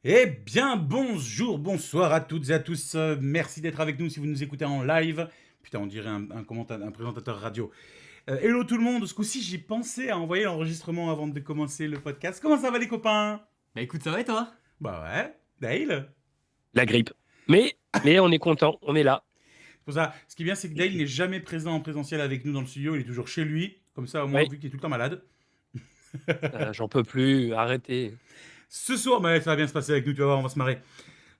Eh bien, bonjour, bonsoir à toutes et à tous. Merci d'être avec nous si vous nous écoutez en live. Putain, on dirait un présentateur radio. Hello tout le monde. Ce coup-ci, j'ai pensé à envoyer l'enregistrement avant de commencer le podcast. Comment ça va, les copains? Bah écoute, ça va et toi? Bah ouais, Dale. La grippe. Mais on est content, on est là. Pour ça, ce qui est bien, c'est que Dale n'est jamais présent en présentiel avec nous dans le studio. Il est toujours chez lui. Comme ça, au moins, Oui, vu qu'il est tout le temps malade. j'en peux plus, arrêtez. Ce soir, bah, ça va bien se passer avec nous, tu vas voir, on va se marrer.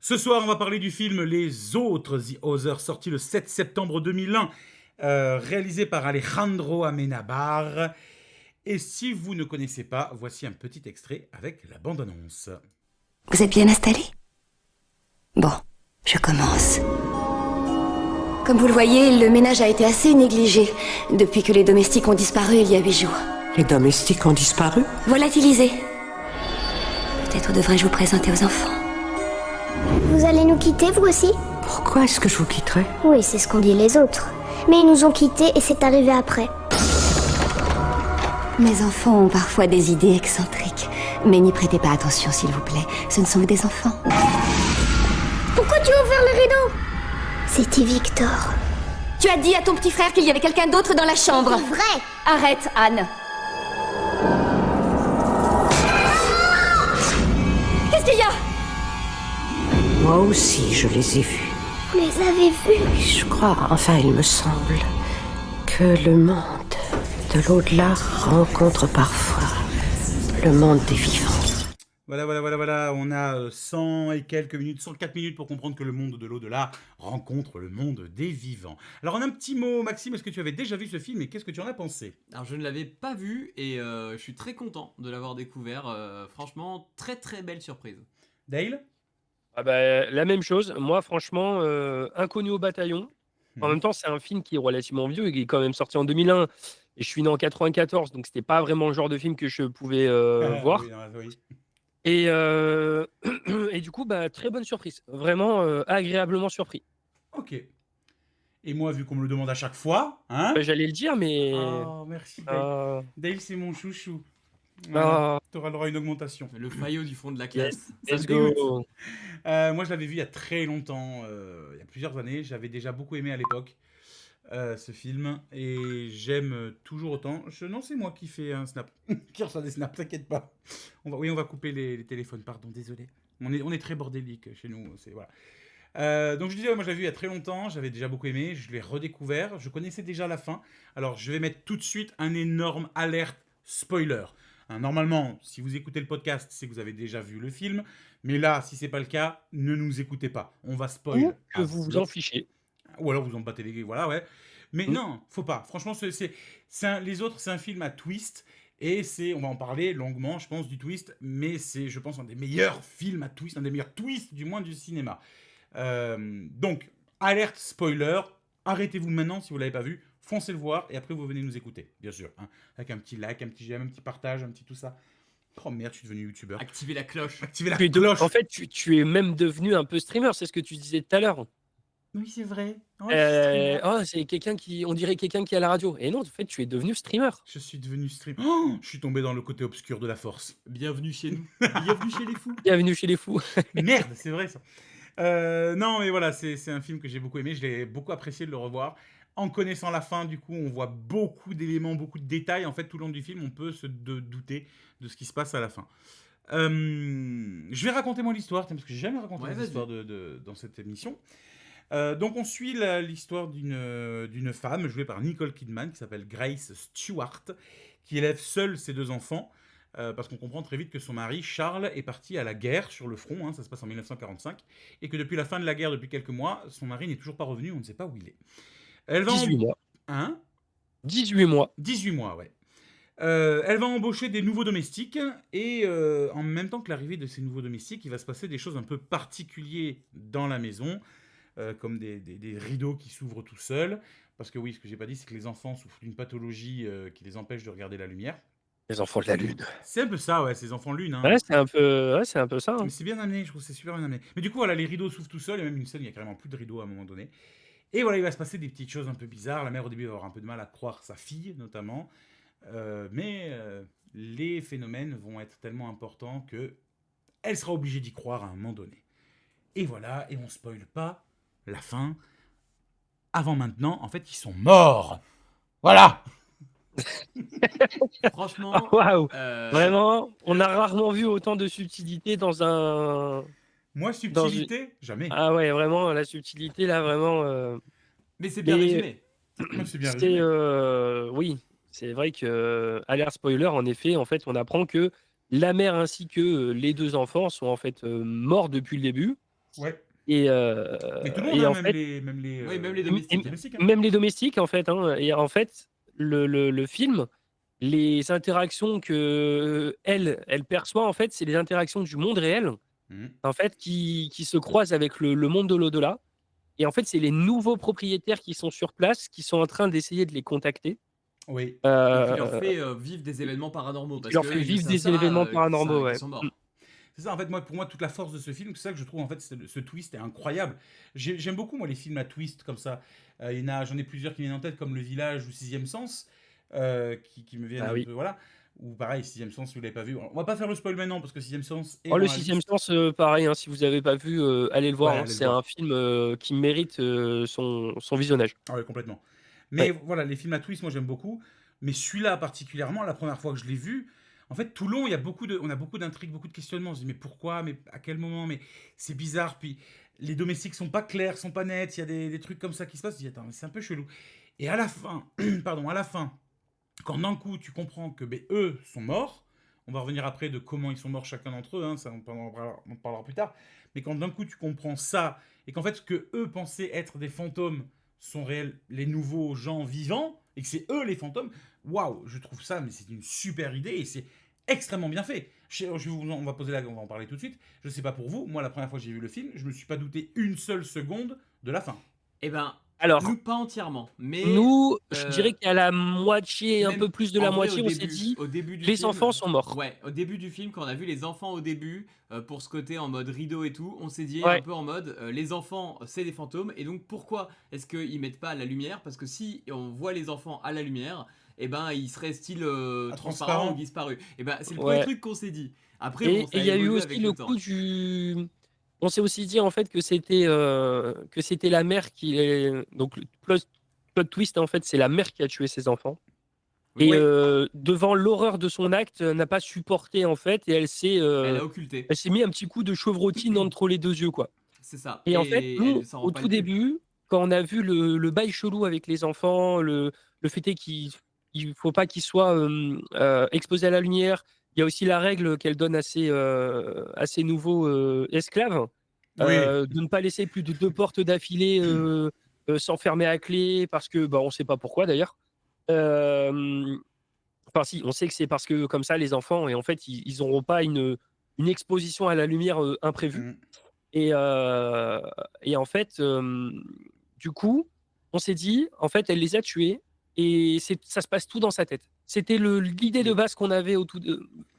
Ce soir, on va parler du film Les Autres, The Other, sorti le 7 septembre 2001, réalisé par Alejandro Amenabar. Et si vous ne connaissez pas, voici un petit extrait avec la bande-annonce. Vous êtes bien installé? Bon, je commence. Comme vous le voyez, le ménage a été assez négligé depuis que les domestiques ont disparu il y a 8 jours. Les domestiques ont disparu? Volatilisés. Peut-être devrais-je vous présenter aux enfants. Vous allez nous quitter, vous aussi? Pourquoi est-ce que je vous quitterais? Oui, c'est ce qu'ont dit les autres. Mais ils nous ont quittés et c'est arrivé après. Mes enfants ont parfois des idées excentriques. Mais n'y prêtez pas attention, s'il vous plaît. Ce ne sont que des enfants. Pourquoi tu as ouvert le rideau? C'était Victor. Tu as dit à ton petit frère qu'il y avait quelqu'un d'autre dans la chambre. C'est vrai! Arrête, Anne. Qu'est-ce qu'il y a? Moi aussi, je les ai vus. Vous les avez vus? Je crois, enfin il me semble, que le monde de l'au-delà rencontre parfois le monde des vivants. Voilà. On a 100 et quelques minutes, 104 minutes pour comprendre que le monde de l'au-delà rencontre le monde des vivants. Alors, on a un petit mot, Maxime, est-ce que tu avais déjà vu ce film et qu'est-ce que tu en as pensé? Alors je ne l'avais pas vu et je suis très content de l'avoir découvert. Franchement, très très belle surprise. Dale? Ah bah, la même chose, moi franchement, Inconnu au bataillon. En même temps, c'est un film qui est relativement vieux et qui est quand même sorti en 2001 et je suis né en 94, donc c'était pas vraiment le genre de film que je pouvais voir. Oui, non, oui. Et, et du coup, bah, très bonne surprise, vraiment agréablement surpris. Ok. Et moi, vu qu'on me le demande à chaque fois, hein? Bah, j'allais le dire, mais Oh, merci, Dale. euh, Dale, c'est mon chouchou. Voilà. ah, T'auras le droit à une augmentation. Le faillot du fond de la classe. Ça let's me dégoûte. go. Moi, je l'avais vu il y a très longtemps, il y a plusieurs années. J'avais déjà beaucoup aimé à l'époque ce film et j'aime toujours autant. Non, c'est moi qui fais un snap, qui reçoit des snaps, t'inquiète pas. On va couper les téléphones, pardon, désolé. On est très bordélique chez nous, c'est voilà. Donc je disais, ouais, moi je l'avais vu il y a très longtemps, j'avais déjà beaucoup aimé, je l'ai redécouvert, je connaissais déjà la fin. Alors je vais mettre tout de suite un énorme alerte spoiler. Hein, normalement, si vous écoutez le podcast, c'est que vous avez déjà vu le film. Mais là, si c'est pas le cas, ne nous écoutez pas. On va spoil. Ou que vous vous en fichez. Ou alors vous en battez les... Voilà, ouais. Mais Mm. non, faut pas. Franchement, Les Autres, c'est un film à twist. Et on va en parler longuement, je pense, du twist. Mais c'est, je pense, un des meilleurs films à twist, un des meilleurs twists, du moins, du cinéma. Donc, alerte spoiler. Arrêtez-vous maintenant si vous l'avez pas vu. Foncez le voir et après vous venez nous écouter, bien sûr. Hein, avec un petit like, un petit j'aime, un petit partage, un petit tout ça. Oh merde, je suis devenu youtubeur. Activez la cloche. Activez la Tu es cloche. En fait, tu es même devenu un peu streamer, c'est ce que tu disais tout à l'heure. Oui, c'est vrai. Oh, je suis streamer. Oh, c'est quelqu'un qui, on dirait quelqu'un qui est à la radio. Et non, en fait, tu es devenu streamer. Je suis devenu stream. Oh, je suis tombé dans le côté obscur de la force. Bienvenue chez nous. Bienvenue chez les fous. Bienvenue chez les fous. Merde, c'est vrai ça. Non, mais voilà, c'est un film que j'ai beaucoup aimé. Je l'ai beaucoup apprécié de le revoir. En connaissant la fin, du coup, on voit beaucoup d'éléments, beaucoup de détails. En fait, tout le long du film, on peut douter de ce qui se passe à la fin. Je vais raconter moi l'histoire, parce que j'ai jamais raconté Ouais, l'histoire dans cette émission. Donc on suit l'histoire d'une femme jouée par Nicole Kidman qui s'appelle Grace Stewart, qui élève seule ses deux enfants, parce qu'on comprend très vite que son mari Charles est parti à la guerre sur le front, hein, ça se passe en 1945, et que depuis la fin de la guerre, depuis quelques mois, son mari n'est toujours pas revenu, on ne sait pas où il est. Elle va 18 mois. Hein 18 mois. 18 mois, ouais. Elle va embaucher des nouveaux domestiques et en même temps que l'arrivée de ces nouveaux domestiques, il va se passer des choses un peu particulières dans la maison, comme des rideaux qui s'ouvrent tout seuls. Parce que oui, ce que j'ai pas dit, c'est que les enfants souffrent d'une pathologie qui les empêche de regarder la lumière. Les enfants de la lune. C'est un peu ça, ouais, ces enfants lune. Hein. Ouais, c'est un peu ça. Hein. Mais c'est bien amené, je trouve que c'est super bien amené. Mais du coup, voilà, les rideaux s'ouvrent tout seuls, et même une scène, il y a carrément plus de rideaux à un moment donné. Et voilà, il va se passer des petites choses un peu bizarres. La mère, au début, va avoir un peu de mal à croire sa fille, notamment. Mais les phénomènes vont être tellement importants que elle sera obligée d'y croire à un moment donné. Et voilà, et on spoile pas la fin. Avant maintenant, en fait, ils sont morts. Voilà. Ah, Franchement, waouh! Vraiment, on a rarement vu autant de subtilité Moi, dans une... subtilité, jamais. Ah ouais, vraiment, la subtilité, là, vraiment... mais c'est bien Mais résumé. Moi, c'est bien c'est... résumé. Oui, c'est vrai que, alerte spoiler, en effet, en fait, on apprend que la mère ainsi que les deux enfants sont en fait morts depuis le début. Ouais. Et, Mais tout le monde, et hein, en même fait, les, même les, Oui, même les et domestiques. domestiques. Hein. même les domestiques, en fait, hein, et en fait, le film, les interactions que elle perçoit, en fait, c'est les interactions du monde réel, Mhm. en fait, qui se croisent avec le monde de l'au-delà. Et en fait, c'est les nouveaux propriétaires qui sont sur place, qui sont en train d'essayer de les contacter, Oui. Et qui leur euh, fait vivre des événements paranormaux. qui Parce leur que fait ils ne vivre savent des pas événements paranormaux. qu'ils Ouais. sont morts. C'est ça, en fait, moi, pour moi, toute la force de ce film, c'est ça que je trouve, en fait, ce twist est incroyable. J'aime beaucoup, moi, les films à twist comme ça. J'en ai plusieurs qui viennent en tête, comme Le Village ou Sixième Sens, qui me viennent Ah un oui. peu, voilà. Ou pareil, Sixième Sens, si vous l'avez pas vu. On va pas faire le spoil maintenant, parce que Sixième Sens est Oh, dans le la sixième liste. sens, pareil, hein, si vous n'avez pas vu, allez le Ouais, voir. Hein, allez le c'est voir. un film qui mérite son visionnage. Ah ouais, complètement. Mais Ouais. voilà, les films à twist, moi, j'aime beaucoup. Mais celui-là, particulièrement, la première fois que je l'ai vu, en fait, tout le long, on a beaucoup d'intrigues, beaucoup de questionnements. On se dit, mais pourquoi? Mais à quel moment? Mais c'est bizarre. Puis les domestiques sont pas clairs, sont pas nets. Il y a des trucs comme ça qui se passent. Je dis, attends, mais c'est un peu chelou. Et à la fin, pardon, à la fin, quand d'un coup tu comprends que ben, eux sont morts, on va revenir après de comment ils sont morts chacun d'entre eux, hein, ça on en parlera plus tard, mais quand d'un coup tu comprends ça, et qu'en fait ce que eux pensaient être des fantômes sont réels, les nouveaux gens vivants, et que c'est eux les fantômes, waouh, je trouve ça, mais c'est une super idée, et c'est extrêmement bien fait. On va poser on va en parler tout de suite. Je sais pas pour vous, moi la première fois que j'ai vu le film, je me suis pas douté une seule seconde de la fin. Eh ben, Alors, nous, pas entièrement. Mais nous, je euh, dirais qu'à la moitié, un même peu plus de en la vrai, moitié, on s'est dit, au début du les film, enfants sont morts. ouais, au début du film, quand on a vu les enfants au début, pour ce côté en mode rideau et tout, on s'est dit un Ouais. peu en mode, les enfants, c'est des fantômes, et donc pourquoi est-ce qu'ils mettent pas à la lumière? Parce que si on voit les enfants à la lumière, eh ben ils seraient style transparents Transparent. ou disparus. Et ben c'est le premier Ouais. truc qu'on s'ait dit. Après, Et bon, ça il a y a eu évolué aussi avec le le temps. coup du... On s'est aussi dit en fait que c'était la mère qui est... Donc le plot twist en fait c'est la mère qui a tué ses enfants. Oui. Et Oui. devant l'horreur de son acte, n'a pas supporté en fait et Elle a occulté, elle s'est mis un petit coup de chevrotine entre les deux yeux quoi. c'est ça. Et en fait Et nous elle s'en rend au pas tout le cul. début quand on a vu le bail chelou avec les enfants, le fait est qu'il faut pas qu'ils soient exposés à la lumière. Il y a aussi la règle qu'elle donne à ses nouveaux esclaves Oui. de ne pas laisser plus de 2 portes d'affilée s'enfermer à clé parce que bah, on ne sait pas pourquoi d'ailleurs. Euh, Enfin, si, on sait que c'est parce que comme ça, les enfants, et en fait, ils n'auront pas une exposition à la lumière imprévue. Mm. Et, euh, et en fait, du coup, on s'est dit, en fait, elle les a tués et ça se passe tout dans sa tête. C'était l'idée de Oui. base qu'on avait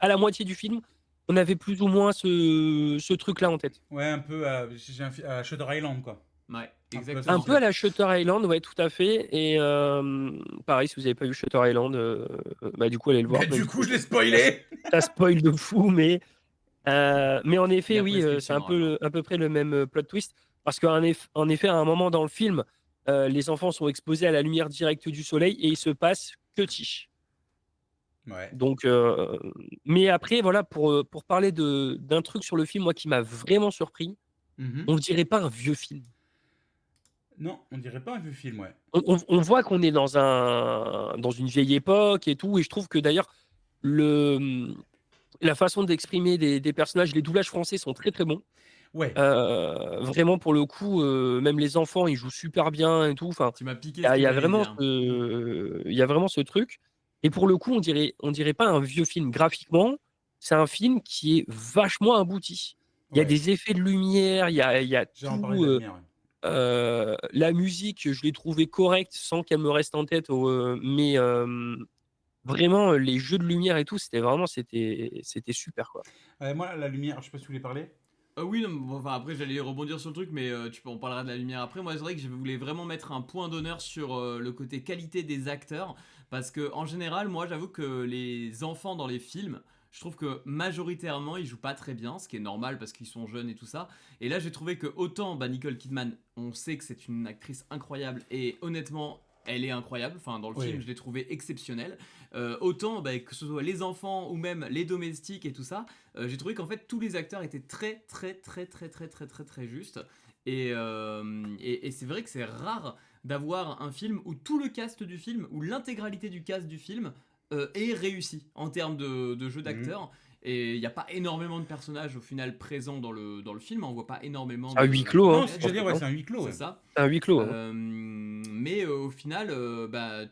à la moitié du film. On avait plus ou moins ce truc-là en tête. Ouais, un peu à Shutter Island, quoi. Ouais, peu exactement. Un peu à la Shutter Island, ouais, tout à fait. Et pareil, si vous n'avez pas vu Shutter Island, bah, du coup, allez le voir. Mais Même du coup, si je l'ai spoilé. ça spoil de fou, mais en effet, La oui, c'est prescription, alors. à peu près le même plot twist. Parce en effet, à un moment dans le film, les enfants sont exposés à la lumière directe du soleil et il se passe que tiche. Ouais. Donc, mais après, voilà, pour parler d'un truc sur le film, moi, qui m'a vraiment surpris, Mhm. on ne dirait pas un vieux film. Non, on dirait pas un vieux film, ouais. On voit qu'on est dans une vieille époque et tout, et je trouve que d'ailleurs, la façon d'exprimer des personnages, les doublages français sont très très bons. Ouais. Vraiment, pour le coup, même les enfants, ils jouent super bien et tout. Enfin, Tu m'as piqué il y ce a, que il y a j'allais vraiment dire. il y a vraiment ce truc. Et pour le coup, on dirait pas un vieux film graphiquement. C'est un film qui est vachement abouti. Il y a Ouais. des effets de lumière, il y a J'ai en parlé de tout. la lumière, ouais. La musique, je l'ai trouvée correcte sans qu'elle me reste en tête. Mais vraiment, les jeux de lumière et tout, c'était super, quoi. Moi, la lumière, je sais pas si vous voulez parler. Oui, non, bon, enfin, après j'allais rebondir sur le truc, mais on parlera de la lumière après. Moi, c'est vrai que je voulais vraiment mettre un point d'honneur sur le côté qualité des acteurs, parce que en général, moi, j'avoue que les enfants dans les films, je trouve que majoritairement ils jouent pas très bien, ce qui est normal parce qu'ils sont jeunes et tout ça. Et là j'ai trouvé que autant Nicole Kidman, on sait que c'est une actrice incroyable et honnêtement elle est incroyable, enfin dans le Oui. film je l'ai trouvée exceptionnelle. Autant que ce soit les enfants ou même les domestiques et tout ça, j'ai trouvé qu'en fait tous les acteurs étaient très très très très très très très très justes. Et c'est vrai que c'est rare d'avoir un film où tout le cast du film, ou l'intégralité du cast du film est réussi en termes de jeu d'acteurs. Et il n'y a pas énormément de personnages au final présents dans le film, on voit pas énormément C'est un huis clos, Non, hein, c'est ce que j'allais dire, ouais, hein. c'est un huis clos. c'est Ouais. ça. C'est un huis clos. Hein. Mais au final,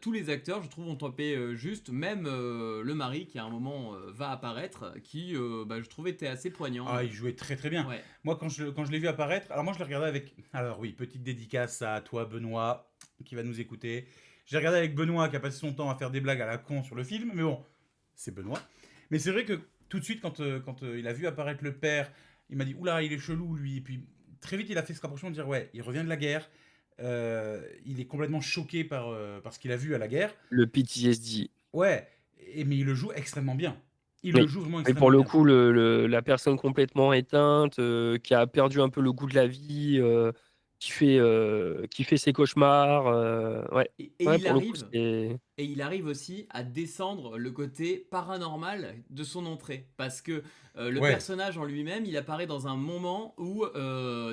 tous les acteurs, je trouve, ont tapé juste. Même le mari, qui à un moment va apparaître, qui, je trouve, était assez poignant. Ah, il jouait très très bien. Ouais. Moi, quand je l'ai vu apparaître, alors moi, je l'ai regardé avec. Alors, oui, petite dédicace à toi, Benoît, qui va nous écouter. J'ai regardé avec Benoît, qui a passé son temps à faire des blagues à la con sur le film, mais bon, c'est Benoît. Mais c'est vrai que tout de suite, quand il a vu apparaître le père, il m'a dit oula, il est chelou, lui. Et puis, très vite, il a fait ce rapprochement de dire ouais, il revient de la guerre. Il est complètement choqué par ce qu'il a vu à la guerre. Le PTSD. Ouais, mais il le joue extrêmement bien. Il Oui. le joue vraiment Et extrêmement pour le bien. coup, la personne complètement éteinte, qui a perdu un peu le goût de la vie, qui fait ses cauchemars. Ouais. Et Ouais, il pour le coup, arrive. c'est. Et il arrive aussi à descendre le côté paranormal de son entrée. Parce que le Ouais. personnage en lui-même, il apparaît dans un moment où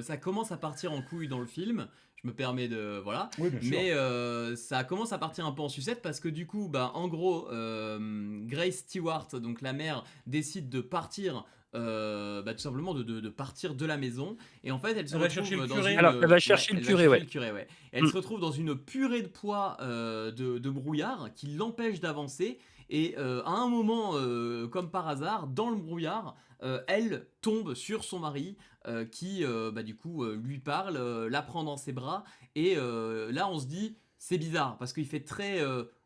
ça commence à partir en couille dans le film. Je me permets de... Voilà. Oui, bien sûr. Mais ça commence à partir un peu en sucette parce que du coup, en gros, Grace Stewart, donc la mère, décide de partir... tout simplement de partir de la maison et en fait elle se Elle va retrouve chercher le dans curé. une... Alors, elle va chercher le elle va curé, chercher ouais. le curé, ouais. Elle se retrouve dans une purée de poids de brouillard qui l'empêche d'avancer et à un moment comme par hasard dans le brouillard elle tombe sur son mari qui du coup lui parle, la prend dans ses bras et là on se dit c'est bizarre parce qu'il fait très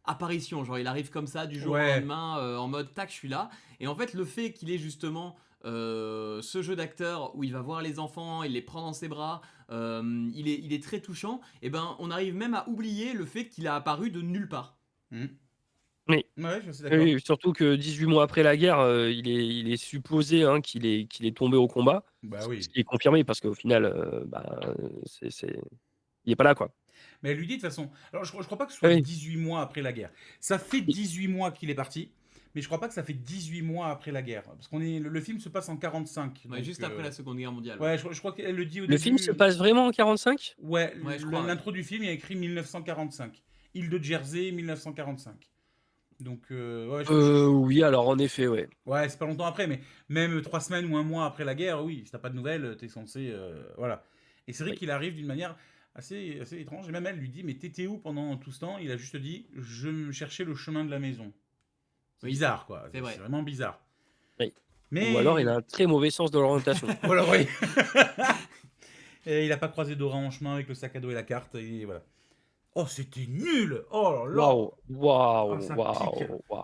apparition, genre il arrive comme ça du jour au Ouais. lendemain en mode tac je suis là et en fait le fait qu'il ait justement ce jeu d'acteur où il va voir les enfants, il les prend dans ses bras, il est très touchant, et on arrive même à oublier le fait qu'il a apparu de nulle part. Mhm. Oui. Ouais, je suis d'accord. Oui, surtout que 18 mois après la guerre, il est supposé qu'il est tombé au combat. Bah oui. Ce qui est confirmé parce qu'au final, il est pas là, quoi. Mais elle lui dit de toute façon. Alors, je crois pas que ce soit Oui. 18 mois après la guerre. Ça fait 18 mois qu'il est parti, mais je crois pas que ça fait 18 mois après la guerre. Parce le film se passe en 45. Ouais, donc, juste après la Seconde Guerre mondiale. Ouais, je crois qu'elle le dit au Le début. film se passe vraiment en 45? Ouais, Ouais, je crois, l'intro du film, il y a écrit 1945. Île de Jersey, 1945. Donc, ouais, Oui, alors en effet, ouais. ouais, c'est pas longtemps après, mais même 3 semaines ou un mois après la guerre, oui, si t'as pas de nouvelles, t'es censé. Voilà. Et c'est vrai Oui. qu'il arrive d'une manière assez étrange. Et même elle lui dit mais t'étais où pendant tout ce temps? Il a juste dit je me cherchais le chemin de la maison. C'est Oui, bizarre, quoi. c'est vrai. C'est vraiment bizarre. Oui. Mais... Ou alors il a un très mauvais sens de l'orientation. Ou alors, oui. Et il a pas croisé Dora en chemin avec le sac à dos et la carte. Et voilà. Oh, c'était nul. Oh là là. Waouh, waouh, Ah, ça waouh, pique. waouh.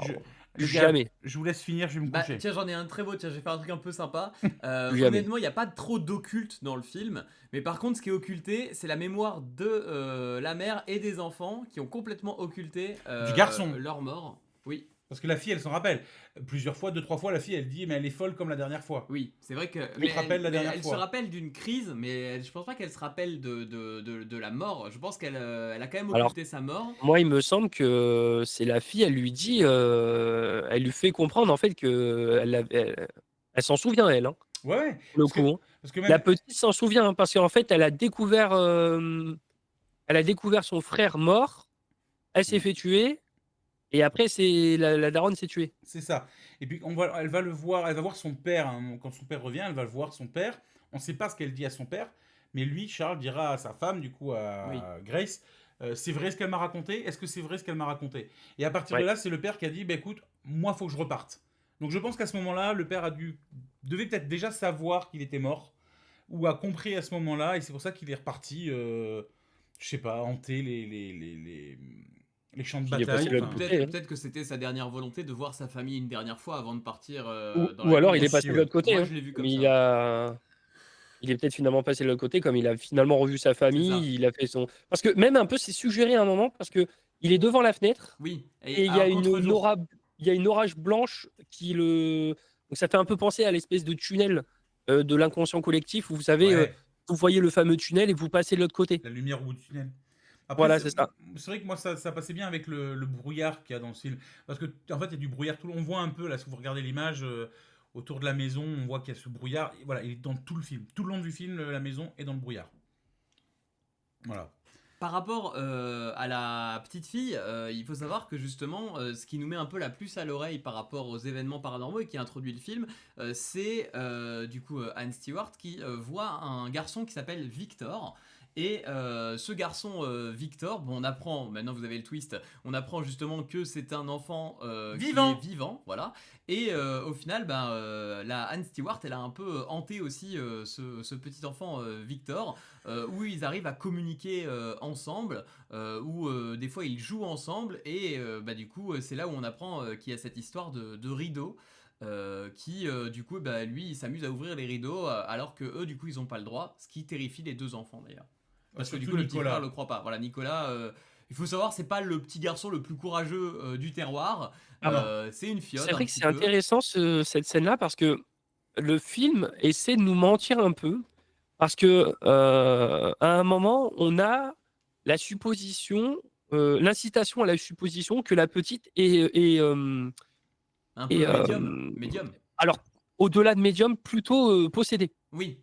Les gars, Jamais. je vous laisse finir, je vais me Bah, coucher. tiens, j'en ai un très beau, tiens, je vais faire un truc un peu sympa. Jamais. Honnêtement, il n'y a pas trop d'occulte dans le film, mais par contre, ce qui est occulté, c'est la mémoire de la mère et des enfants qui ont complètement occulté Du garçon. leur mort. Oui, Parce que la fille, elle s'en rappelle. Plusieurs fois, 2-3 fois, la fille, elle dit mais elle est folle comme la dernière fois. oui, c'est vrai que. te rappelle la dernière elle fois. se rappelle d'une crise, mais je pense pas qu'elle se rappelle de la mort. Je pense qu'elle elle a quand même Alors, occulté sa mort. moi, il me semble que c'est la fille, elle lui dit, elle lui fait comprendre en fait que elle s'en souvient, elle, hein, Ouais, pour le parce que, coup. Hein. parce que même... La petite s'en souvient, hein, parce qu'en fait, elle a découvert son frère mort, elle s'est fait tuer, et après, la daronne s'est tuée. C'est ça. Et puis elle va le voir, elle va voir son père. Hein. Quand son père revient, elle va le voir son père. On ne sait pas ce qu'elle dit à son père, mais lui, Charles, dira à sa femme, du coup à Oui. Grace, c'est vrai ce qu'elle m'a raconté? Est-ce que c'est vrai ce qu'elle m'a raconté? Et à partir Ouais. de là, c'est le père qui a dit, bah, écoute, moi, faut que je reparte. Donc je pense qu'à ce moment-là, le père devait peut-être déjà savoir qu'il était mort, ou a compris à ce moment-là, et c'est pour ça qu'il est reparti, je sais pas, hanter les champs de Il est bataille. passé de l'autre enfin, côté. Peut-être que c'était sa dernière volonté de voir sa famille une dernière fois avant de partir. dans Ou la alors nuit. il est passé aussi, de l'autre côté. Moi, hein. je l'ai vu comme Mais ça. il est peut-être finalement passé de l'autre côté, comme il a finalement revu sa C'est ça. famille, il a fait son. Parce que même un peu, c'est suggéré à un moment, parce que il est devant la fenêtre Oui, et il y à a un une contre-jour. aura. il y a une orage blanche qui le. Donc ça fait un peu penser à l'espèce de tunnel de l'inconscient collectif où vous savez, Ouais, vous voyez le fameux tunnel et vous passez de l'autre côté. la lumière au bout du tunnel. Après, Voilà, c'est c'est ça. c'est vrai que moi, ça passait bien avec le brouillard qu'il y a dans ce film. Parce que, en fait, il y a du brouillard tout le long. On voit un peu, là, si vous regardez l'image, autour de la maison, on voit qu'il y a ce brouillard. Et voilà, il est dans tout le film. Tout le long du film, la maison est dans le brouillard. Voilà. Par rapport à la petite fille, il faut savoir que justement, ce qui nous met un peu la puce à l'oreille par rapport aux événements paranormaux et qui introduit le film, c'est du coup Anne Stewart qui voit un garçon qui s'appelle Victor. Et ce garçon Victor, bon, on apprend, maintenant vous avez le twist, on apprend justement que c'est un enfant Vivant. qui est vivant, voilà. Et au final, ben, la Anne Stewart, elle a un peu hanté aussi ce petit enfant Victor, où ils arrivent à communiquer ensemble, où des fois ils jouent ensemble, et bah, du coup c'est là où on apprend qu'il y a cette histoire de rideau. Qui du coup bah, lui il s'amuse à ouvrir les rideaux alors que eux du coup ils ont pas le droit, ce qui terrifie les deux enfants d'ailleurs. Parce que du coup Surtout le petit frère le croit pas. Voilà, Nicolas, il faut savoir c'est pas le petit garçon le plus courageux du terroir. Ah non. C'est une fiotte C'est un vrai que petit c'est peu. intéressant cette scène-là parce que le film essaie de nous mentir un peu. Parce que à un moment, on a la supposition, l'incitation à la supposition que la petite Un est, peu médium. alors au-delà de médium, plutôt possédée. Oui.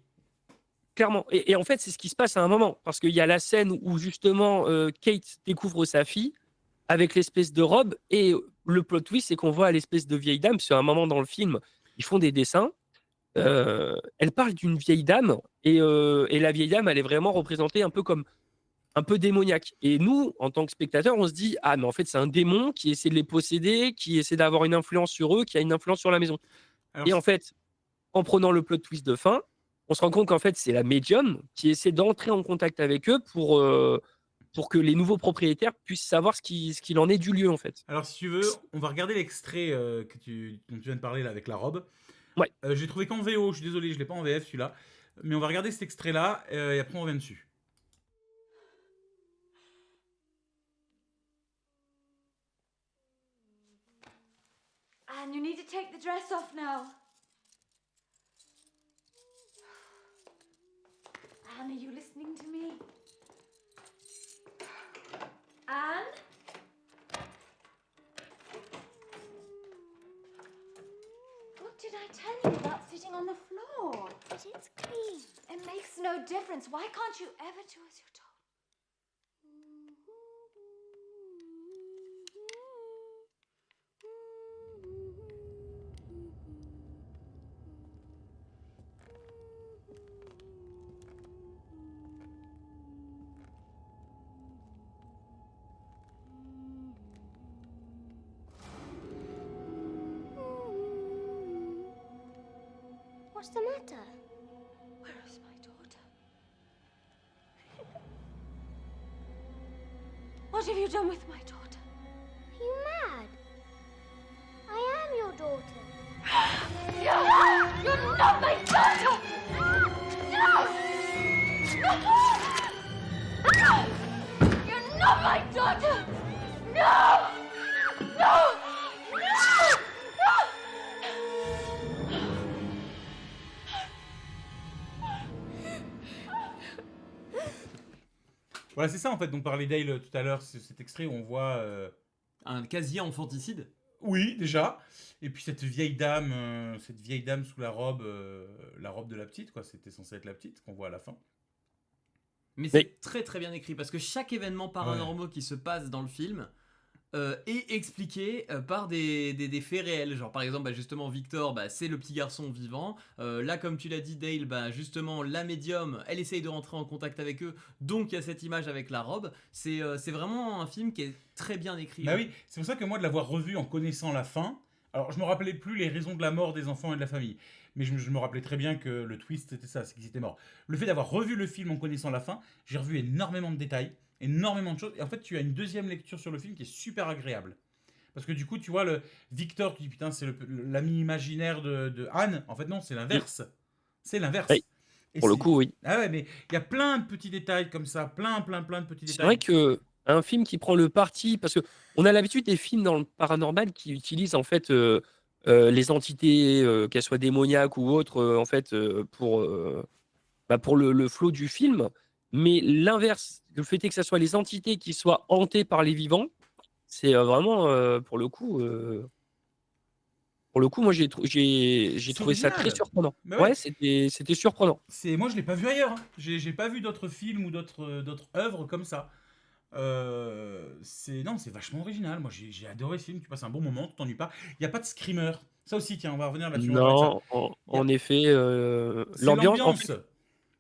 Clairement. Et en fait, c'est ce qui se passe à un moment. Parce qu'il y a la scène où justement Kate découvre sa fille avec l'espèce de robe. Et le plot twist, c'est qu'on voit l'espèce de vieille dame. C'est un moment dans le film, ils font des dessins. Elle parle d'une vieille dame. Et la vieille dame, elle est vraiment représentée un peu comme un peu démoniaque. Et nous, en tant que spectateurs, on se dit, ah, mais en fait, c'est un démon qui essaie de les posséder, qui essaie d'avoir une influence sur eux, qui a une influence sur la maison. Alors, Et en fait, en prenant le plot twist de fin, on se rend compte qu'en fait, c'est la médium qui essaie d'entrer en contact avec eux pour que les nouveaux propriétaires puissent savoir ce qu'il en est du lieu, en fait. alors, si tu veux, on va regarder l'extrait dont tu viens de parler là avec la robe. Ouais. J'ai trouvé qu'en VO, je suis désolé, je l'ai pas en VF celui-là. Mais on va regarder cet extrait-là et après on revient dessus. Anne, you need to take the dress off now. Anne, are you listening to me? Anne? What did I tell you about sitting on the floor? But it's clean. It makes no difference. Why can't you ever do as you're told? What's the matter? Where is my daughter? What have you done with my daughter? Are you mad? I am your daughter. You're not my daughter! No! No! You're not my daughter! No! No! No! Voilà, c'est ça en fait dont parlait Dale tout à l'heure, c'est cet extrait où on voit. Un quasi infanticide. Oui, déjà. Et puis cette vieille dame sous la robe de la petite, quoi. C'était censé être la petite qu'on voit à la fin. Mais c'est très très bien écrit parce que chaque événement paranormal qui se passe dans le film est expliqué par des faits réels. Genre par exemple, bah, justement Victor, bah, c'est le petit garçon vivant. Là, comme tu l'as dit Dale, bah, justement la médium, elle essaye de rentrer en contact avec eux. Donc il y a cette image avec la robe. C'est vraiment un film qui est très bien écrit. Bah oui, c'est pour ça que moi de l'avoir revu en connaissant la fin. Alors je me rappelais plus les raisons de la mort des enfants et de la famille. Mais je me rappelais très bien que le twist c'était ça, c'est qu'ils étaient morts. Le fait d'avoir revu le film en connaissant la fin, j'ai revu énormément de détails, énormément de choses. Et en fait, tu as une deuxième lecture sur le film qui est super agréable. Parce que du coup, tu vois, le Victor, tu dis putain, c'est l'ami imaginaire de Anne. En fait, non, c'est l'inverse. C'est l'inverse. Oui. Et Pour le coup, oui. Ah ouais, mais il y a plein de petits détails comme ça, plein de petits détails. C'est vrai que un film qui prend le parti, parce que on a l'habitude des films dans le paranormal qui utilisent en fait les entités, qu'elles soient démoniaques ou autres, en fait, pour le flow du film. Mais l'inverse, le fait est que ça soit les entités qui soient hantées par les vivants, c'est vraiment pour le coup, moi j'ai C'est trouvé ça très original. surprenant. Mais Ouais, ouais, c'était surprenant. moi je l'ai pas vu ailleurs, hein. J'ai pas vu d'autres films ou d'autres œuvres comme ça. Non, c'est vachement original. Moi j'ai adoré ce film. Tu passes un bon moment, tu t'ennuies pas. Il y a pas de screamer. Ça aussi, tiens, on va revenir là-dessus. On va parler de ça. Non, en Y a- en effet, C'est l'ambiance en fait, l'ambiance.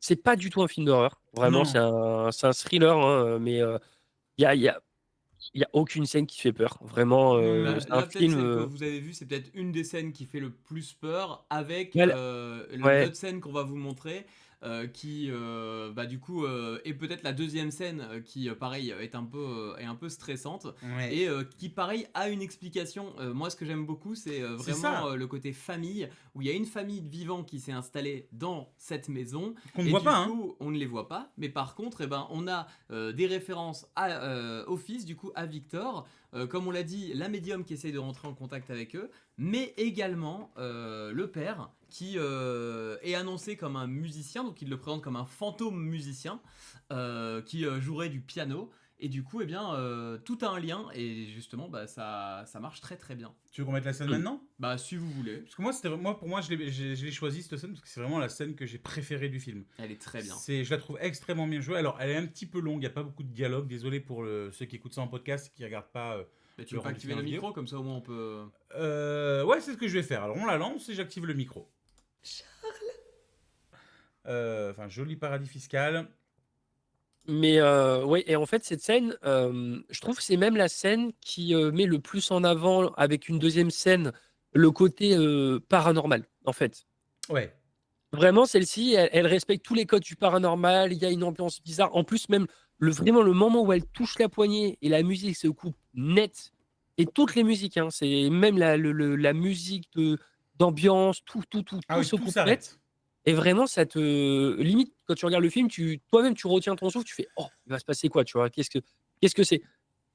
c'est pas du tout un film d'horreur. Vraiment, Non. c'est un thriller, hein, mais il y a il y a il y a aucune scène qui fait peur. Vraiment, Non, non, Bah, non. c'est un là, peut-être film, celle que vous avez vue, c'est peut-être une des scènes qui fait le plus peur, avec ouais, ouais. l'autre scène qu'on va vous montrer, qui, bah, du coup, est peut-être la deuxième scène qui, pareil, est un peu stressante. Ouais. Et qui, pareil, a une explication. Moi, ce que j'aime beaucoup, c'est C'est vraiment ça. le côté famille, où il y a une famille de vivants qui s'est installée dans cette maison. Qu'on ne Et voit du pas, hein. coup, on ne les voit pas. Mais par contre, eh ben, on a des références au fils, du coup, à Victor. Comme on l'a dit, la médium qui essaye de rentrer en contact avec eux, mais également le père qui est annoncé comme un musicien, donc il le présente comme un fantôme musicien qui jouerait du piano. Et du coup, eh bien, tout a un lien et justement, bah, ça marche très très bien. Tu veux qu'on mette la scène Mmh. maintenant? Bah, si vous voulez, Parce que pour moi, je l'ai choisi cette scène parce que c'est vraiment la scène que j'ai préférée du film. elle est très bien. Je la trouve extrêmement bien jouée. Alors, elle est un petit peu longue, il n'y a pas beaucoup de dialogue. Désolé pour ceux qui écoutent ça en podcast et qui ne regardent pas. Bah, tu Le veux pas activer le rendu micro, comme ça au moins on peut. Ouais, c'est ce que je vais faire. Alors, on la lance et j'active le micro. Enfin, joli paradis fiscal. Mais ouais, et en fait, cette scène, je trouve que c'est même la scène qui met le plus en avant, avec une deuxième scène, le côté paranormal, en fait. Ouais. Vraiment, celle-ci, elle respecte tous les codes du paranormal. Il y a une ambiance bizarre. En plus, même vraiment le moment où elle touche la poignée et la musique se coupe net. Et toutes les musiques, hein, c'est même la musique d'ambiance, Ah tout oui, se tout coupe net. s'arrête. Et vraiment, ça te limite, quand tu regardes le film, toi-même, tu retiens ton souffle, tu fais: «Oh, il va se passer quoi?» Tu vois? Qu'est-ce que c'est?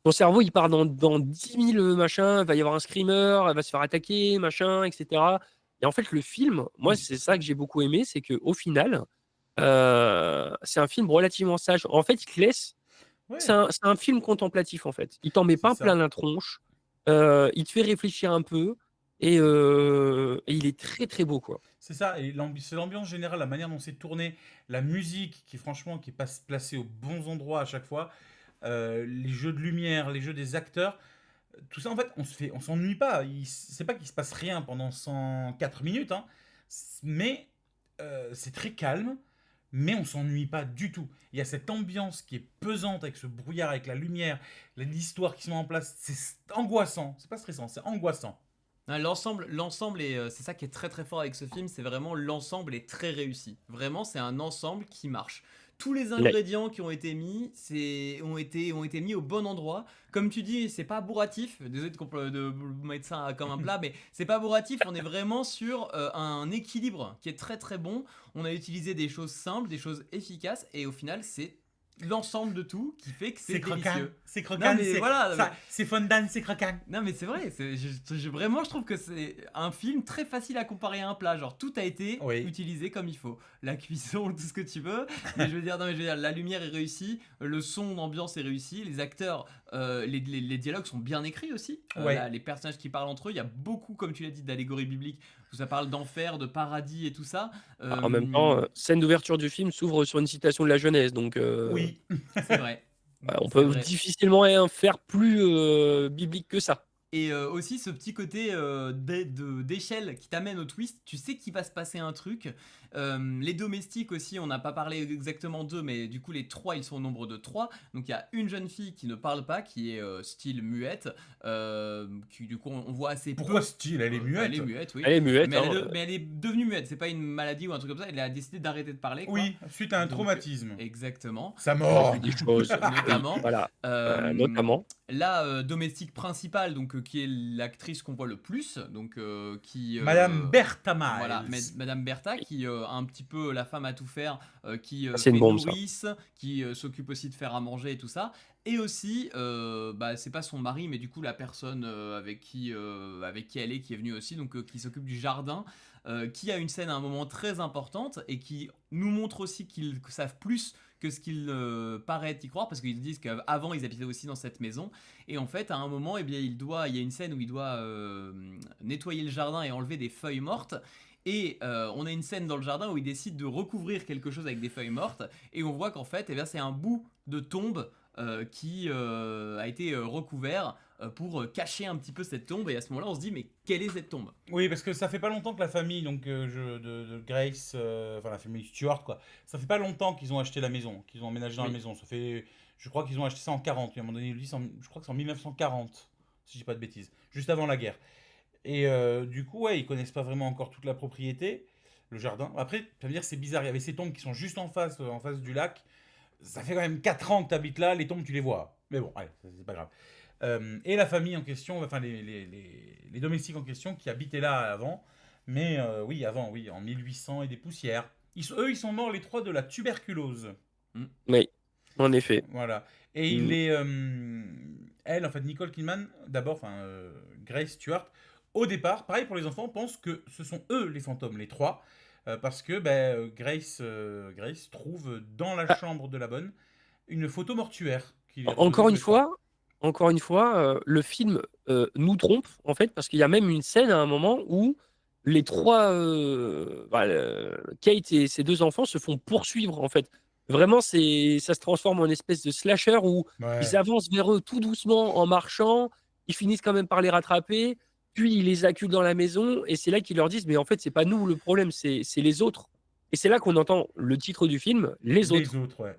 Ton cerveau, il part dans 10 000 machins, il va y avoir un screamer, elle va se faire attaquer, machin, et cetera. Et en fait, le film, moi, c'est ça que j'ai beaucoup aimé, c'est qu'au final, c'est un film relativement sage. En fait, il te laisse Ouais, c'est un film contemplatif, en fait. Il t'en met c'est pas plein ça. la tronche, il te fait réfléchir un peu et il est très, très beau, quoi. C'est ça. Et c'est l'ambiance générale, la manière dont c'est tourné, la musique qui est placée aux bons endroits à chaque fois, les jeux de lumière, les jeux des acteurs. Tout ça, en fait, on s'ennuie pas. C'est pas qu'il se passe rien pendant 104 minutes, hein. Mais c'est très calme, mais on s'ennuie pas du tout. Il y a cette ambiance qui est pesante avec ce brouillard, avec la lumière, l'histoire qui se met en place. C'est angoissant. C'est pas stressant, c'est angoissant. Ah, l'ensemble est, c'est ça qui est très très fort avec ce film, c'est vraiment l'ensemble est très réussi. Vraiment, c'est un ensemble qui marche. Tous les Ouais. ingrédients qui ont été mis, ont été mis au bon endroit. Comme tu dis, c'est pas bourratif. Désolé de mettre ça comme un plat, mais c'est pas bourratif. On est vraiment sur un équilibre qui est très très bon. On a utilisé des choses simples, des choses efficaces, et au final, c'est l'ensemble de tout qui fait que c'est C'est croquant, délicieux. c'est croquant, Non, mais voilà, c'est fondant, c'est croquant. Non mais c'est vrai, vraiment je trouve que c'est un film très facile à comparer à un plat, genre tout a été Oui. utilisé comme il faut, la cuisson, tout ce que tu veux, mais je veux dire, non, mais je veux dire, la lumière est réussie, le son, l'ambiance est réussi, les acteurs, les dialogues sont bien écrits aussi, Ouais. là, les personnages qui parlent entre eux, il y a beaucoup, comme tu l'as dit, d'allégories bibliques, où ça parle d'enfer, de paradis et tout ça. En même temps, scène d'ouverture du film s'ouvre sur une citation de la Genèse, donc Oui. c'est vrai. on C'est peut vrai. difficilement faire plus biblique que ça. Et aussi ce petit côté d'échelle qui t'amène au twist, tu sais qu'il va se passer un truc. Les domestiques aussi, on n'a pas parlé exactement d'eux, mais du coup les trois, ils sont au nombre de 3. Donc il y a une jeune fille qui ne parle pas, qui est style muette, qui du coup on voit assez Pourquoi peu. style? Elle est muette. Elle est muette, oui. Elle est muette, Mais hein. mais elle est devenue muette, c'est pas une maladie ou un truc comme ça, elle a décidé d'arrêter de parler. Quoi. Oui, suite à un Donc, traumatisme. Exactement. Sa Elle a mort. vu des choses. Notamment. Voilà, Euh, notamment. la domestique principale, donc qui est l'actrice qu'on voit le plus, donc qui Madame Bertha Miles. voilà, Madame Bertha, qui a un petit peu la femme à tout faire, qui C'est une fait bombe, ça. nourrice, qui s'occupe aussi de faire à manger et tout ça. Et aussi, c'est pas son mari, mais du coup la personne avec qui elle est, qui est venue aussi, donc qui s'occupe du jardin, qui a une scène à un moment très importante et qui nous montre aussi qu'ils savent plus que ce qu'il paraît y croire, parce qu'ils disent qu'avant ils habitaient aussi dans cette maison. Et en fait, à un moment, eh bien, il y a une scène où il doit nettoyer le jardin et enlever des feuilles mortes. Et on a une scène dans le jardin où il décide de recouvrir quelque chose avec des feuilles mortes. Et on voit qu'en fait, eh bien, c'est un bout de tombe qui a été recouvert pour cacher un petit peu cette tombe. Et à ce moment-là, on se dit, mais quelle est cette tombe? Oui, parce que ça fait pas longtemps que la famille donc, de Grace, enfin la famille Stewart, quoi, ça fait pas longtemps qu'ils ont acheté la maison, qu'ils ont emménagé dans la Oui. maison. Ça fait, je crois qu'ils ont acheté ça en 40. À un moment donné, ils le disent je crois que c'est en 1940, si je dis pas de bêtises, juste avant la guerre. Et du coup, ouais, ils connaissent pas vraiment encore toute la propriété, le jardin. Après, ça veut dire que c'est bizarre, il y avait ces tombes qui sont juste en face du lac. Ça fait quand même 4 ans que tu habites là, les tombes, tu les vois. Mais bon, allez, c'est pas grave. Et la famille en question, enfin les domestiques en question qui habitaient là avant, mais oui, avant, oui, en 1800 et des poussières. Eux, ils sont morts les trois de la tuberculose. Oui, en effet. Voilà. Et elle, en fait, Nicole Kidman, d'abord, enfin, Grace Stewart, au départ, pareil pour les enfants, pense que ce sont eux les fantômes, les trois, parce que Grace trouve dans la chambre de la bonne une photo mortuaire. Encore une fois, le film nous trompe, en fait, parce qu'il y a même une scène à un moment où les trois, Kate et ses deux enfants se font poursuivre, en fait. Vraiment, ça se transforme en une espèce de slasher où ils avancent vers eux tout doucement en marchant, ils finissent quand même par les rattraper, puis ils les acculent dans la maison, et c'est là qu'ils leur disent, mais en fait, c'est pas nous le problème, c'est les autres. Et c'est là qu'on entend le titre du film, Les autres. Les autres, ouais.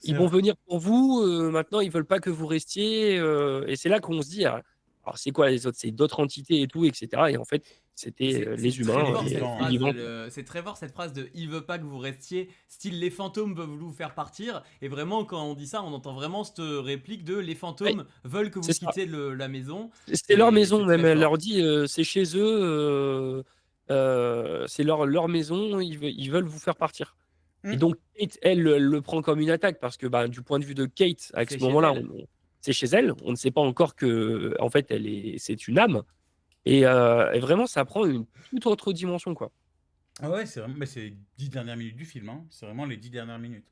Ils vont venir pour vous, maintenant ils veulent pas que vous restiez, et c'est là qu'on se dit: «Ah, alors c'est quoi les autres? C'est d'autres entités et tout» et cetera, et en fait, c'était, les C'est très humains, fort, les cette phrase, vivants. c'est très fort cette phrase de il veut pas que vous restiez, style les fantômes veulent vous faire partir. Et vraiment, quand on dit ça, on entend vraiment cette réplique de les fantômes veulent que vous c'est ça. quittiez la maison. C'est leur maison c'est même, très elle fort. leur dit, c'est chez eux, c'est leur maison, ils veulent vous faire partir. Et donc Kate, elle, le prend comme une attaque parce que, du point de vue de Kate, à C'est ce chez moment-là, elle. c'est chez elle, on ne sait pas encore qu'en fait, c'est une âme, et vraiment ça prend une toute autre dimension, quoi. Ah ouais, c'est vraiment, mais c'est les 10 dernières minutes du film, hein. C'est vraiment les 10 dernières minutes.